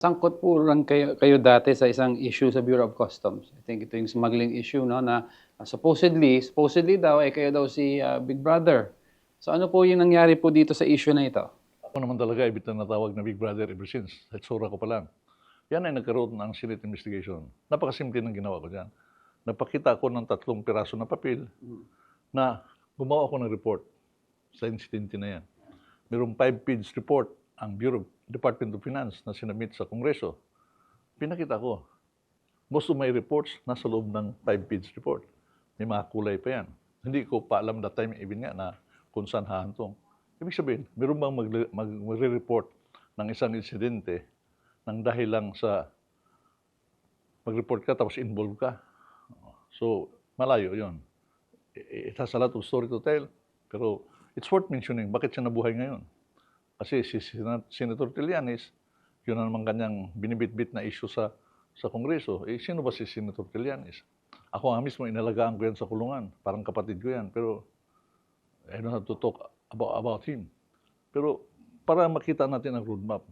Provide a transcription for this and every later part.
Sangkot po lang kayo dati sa isang issue sa Bureau of Customs. I think ito yung smuggling issue 'no, na supposedly daw, kayo daw si, Big Brother. So ano po yung nangyari po dito sa issue na ito? Ako naman talaga ay na natawag na Big Brother ever since. Sa itsura ko pa lang. Yan ay nagkaroon ng Senate investigation. Napakasimple ng ginawa ko dyan. Nagpakita ko ng 3 piraso na papel na gumawa ako ng report sa insidente na yan. Mayroong 5-page report ang Department of Finance na sinabit sa Kongreso. Pinakita ko. Most of my reports nasa loob ng 5-page report. May mga kulay pa yan. Hindi ko pa alam that time even nga na kung saan hahantong. Ibig sabihin, meron bang magre-report ng isang insidente nang dahil lang sa mag-report ka tapos involved ka? So, malayo yon. It has a lot of story to tell. Pero it's worth mentioning, bakit siya nabuhay ngayon? Kasi si Senator Trillanes, yun na naman kanyang binibitbit na issue sa Kongreso. Sino ba si Senator Trillanes? Ako nga mismo, inalagaan ko yan sa kulungan. Parang kapatid ko yan. Pero I don't have to talk about him. Pero para makita natin ang roadmap,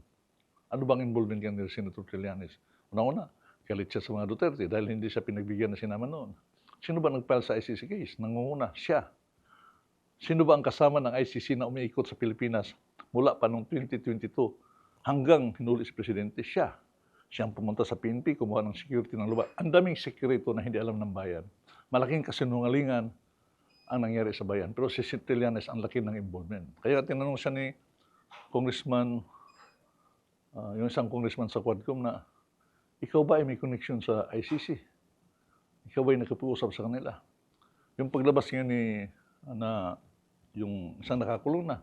ano bang involvement yan ni Senator Trillanes? Una-una, galit siya sa mga Duterte dahil hindi siya pinagbigyan na sinama noon. Sino ba nag-file sa ICC case? Nangunguna, siya. Sino ba ang kasama ng ICC na umiikot sa Pilipinas mula pa noong 2022 hanggang hinuli si Presidente? Siya. Siyang pumunta sa PNP, kumuha ng security ng lupa. Ang daming sekreto na hindi alam ng bayan. Malaking kasinungalingan ang nangyari sa bayan. Pero si Trillanes ang laki ng involvement. Kaya tinanong siya ni Congressman, yung isang congressman sa Quadcom na, ikaw ba ay may connection sa ICC? Ikaw ba ay nakapag-usap sa kanila? Yung paglabas niya yung isang nakakulong na,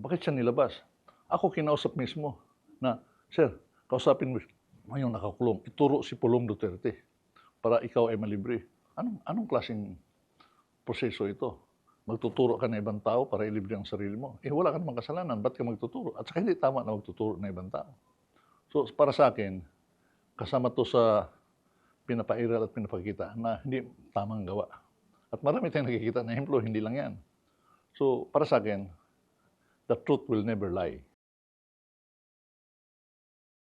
bakit siya nilabas? Ako kinausap mismo na, sir, kausapin mo yung nakakulong, ituro si Pulong Duterte para ikaw ay malibre. Anong klaseng proseso ito? Magtuturo ka na ibang tao para ilibre ang sarili mo. Wala ka namang kasalanan, ba't ka magtuturo? At saka hindi tama na magtuturo na ibang tao. So, para sa akin, kasama to sa pinapairal at pinapakita na hindi tamang gawa. At marami tayong nakikita na employee, hindi lang yan. So, para sa akin, the truth will never lie.